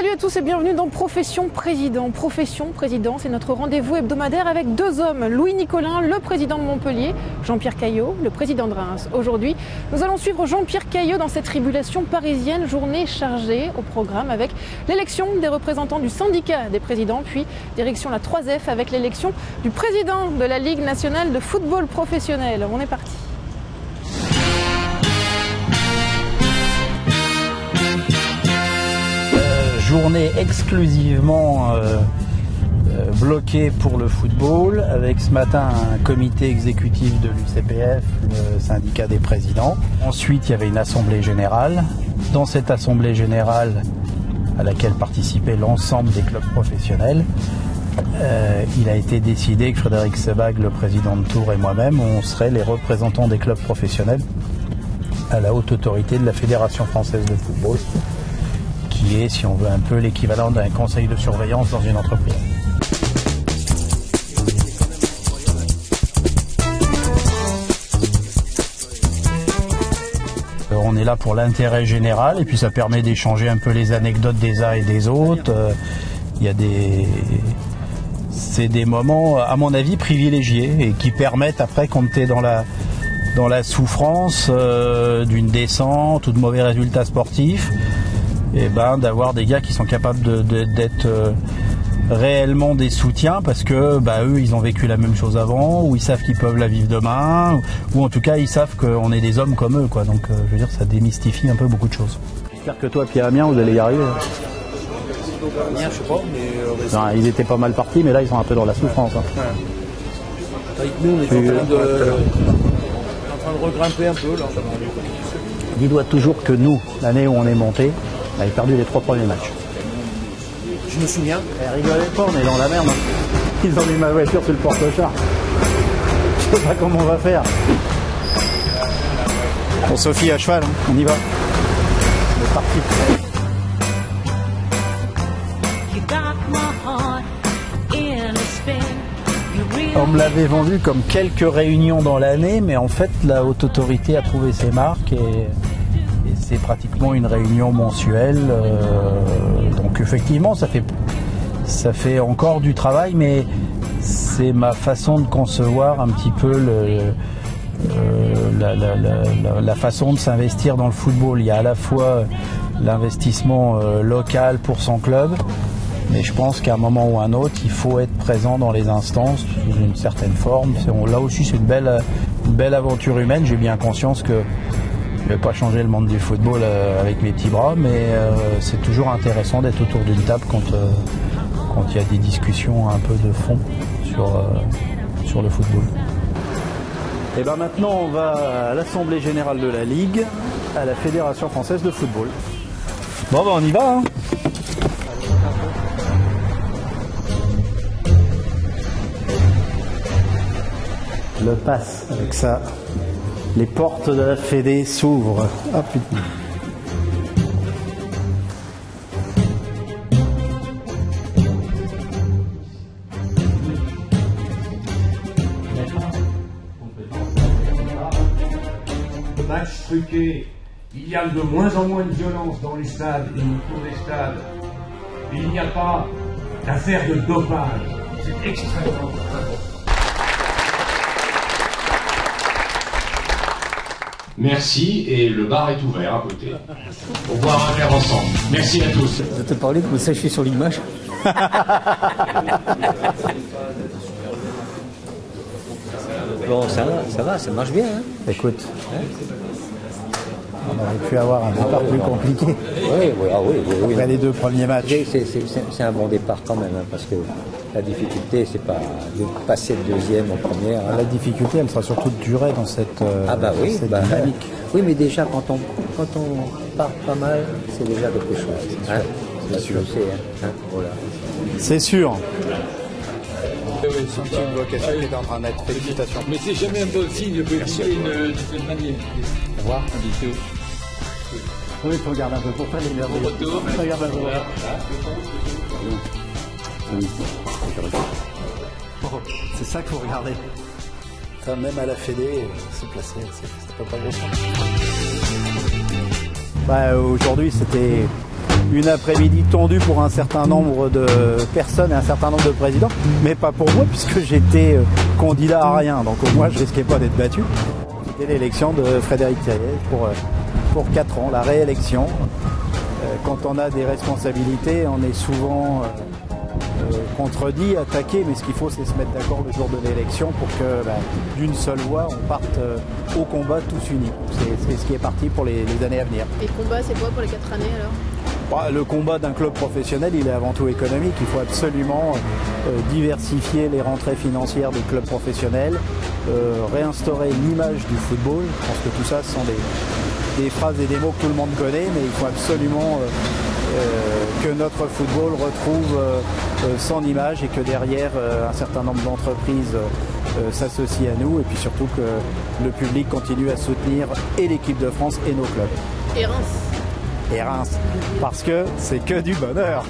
Salut à tous et bienvenue dans Profession Président. Profession Président, c'est notre rendez-vous hebdomadaire avec deux hommes. Louis Nicolin, le président de Montpellier, Jean-Pierre Caillot, le président de Reims. Aujourd'hui, nous allons suivre Jean-Pierre Caillot dans cette tribulation parisienne, journée chargée au programme avec l'élection des représentants du syndicat des présidents, puis direction la 3F avec l'élection du président de la Ligue nationale de football professionnel. On est parti. Journée exclusivement bloquée pour le football, avec ce matin un comité exécutif de l'UCPF, le syndicat des présidents. Ensuite, il y avait une assemblée générale. Dans cette assemblée générale, à laquelle participaient l'ensemble des clubs professionnels, il a été décidé que Frédéric Sebag, le président de Tours, et moi-même, on serait les représentants des clubs professionnels à la haute autorité de la Fédération française de football, qui est, si on veut, un peu l'équivalent d'un conseil de surveillance dans une entreprise. On est là pour l'intérêt général et puis ça permet d'échanger un peu les anecdotes des uns et des autres. Il y a c'est des moments, à mon avis, privilégiés et qui permettent, après, quand tu es dans la souffrance d'une descente ou de mauvais résultats sportifs, et d'avoir des gars qui sont capables d'être réellement des soutiens parce que eux ils ont vécu la même chose avant, ou ils savent qu'ils peuvent la vivre demain, ou en tout cas ils savent qu'on est des hommes comme eux, quoi. Donc je veux dire, ça démystifie un peu beaucoup de choses. J'espère que toi, Pierre Amiens, vous allez y arriver. Amiens, je sais pas, mais non, ils étaient pas mal partis, mais là ils sont un peu dans la souffrance. Hein. Avec nous, on est en train de regrimper un peu là. Dis-toi toujours que nous, l'année où on est monté, on avait perdu les 3 premiers matchs. Je me souviens. Rigolez pas, on est dans la merde. Ils ont mis ma voiture sur le porte-char. Je sais pas comment on va faire. Pour Sophie à cheval, on y va. On est parti. On me l'avait vendu comme quelques réunions dans l'année, mais en fait la haute autorité a trouvé ses marques et c'est pratiquement une réunion mensuelle. Donc effectivement ça fait encore du travail, mais c'est ma façon de concevoir un petit peu la façon de s'investir dans le football. Il y a à la fois l'investissement local pour son club, mais je pense qu'à un moment ou un autre, il faut être présent dans les instances sous une certaine forme. Là aussi, c'est une belle aventure humaine. J'ai bien conscience que je ne vais pas changer le monde du football avec mes petits bras, mais c'est toujours intéressant d'être autour d'une table quand il y a des discussions un peu de fond sur le football. Et maintenant, on va à l'Assemblée Générale de la Ligue, à la Fédération Française de Football. Bon, on y va, hein. Le passe avec ça. Les portes de la Fédé s'ouvrent. Ah putain. Le match truqué. Il y a de moins en moins de violence dans les stades et autour des stades. Il n'y a pas d'affaire de dopage. C'est extrêmement important. Merci, et le bar est ouvert à côté. Pour boire un verre ensemble. Merci à tous. Je te parlais comme ça, je suis sur l'image. Bon, ça va, ça marche bien. Hein. Écoute, on aurait pu avoir un départ plus compliqué. Oui. Après les 2 premiers matchs. C'est un bon départ quand même, hein, parce que la difficulté, c'est pas de passer de deuxième en première. Hein. La difficulté, elle sera surtout de durer dans cette dynamique. Oui, mais déjà, quand on part pas mal, c'est déjà quelque chose. Hein. C'est sûr. Voilà. C'est sûr. Oui, c'est une vocation qui est en train d'être. Félicitations. Mais c'est jamais un bon signe de tirer une cette manière. Au revoir. Un bisou. Oui, tu regardes un peu pour faire l'énergie. Au retour. Regarde un peu. C'est ça qu'il faut regarder. Enfin, même à la Fédé, se placer, c'est pas gros. Aujourd'hui, c'était une après-midi tendue pour un certain nombre de personnes et un certain nombre de présidents, mais pas pour moi puisque j'étais candidat à rien, donc au moins je risquais pas d'être battu. C'était l'élection de Frédéric Thiriez pour 4 ans, la réélection. Quand on a des responsabilités, on est souvent contredit, attaqué, mais ce qu'il faut c'est se mettre d'accord le jour de l'élection pour que d'une seule voix on parte au combat tous unis. C'est ce qui est parti pour les années à venir. Et le combat c'est quoi pour les 4 années alors? Le combat d'un club professionnel il est avant tout économique, il faut absolument diversifier les rentrées financières des clubs professionnels, réinstaurer l'image du football. Je pense que tout ça ce sont des phrases et des mots que tout le monde connaît, mais il faut absolument que notre football retrouve son image et que derrière un certain nombre d'entreprises s'associent à nous et puis surtout que le public continue à soutenir et l'équipe de France et nos clubs. Et Reims. Et Reims, parce que c'est que du bonheur.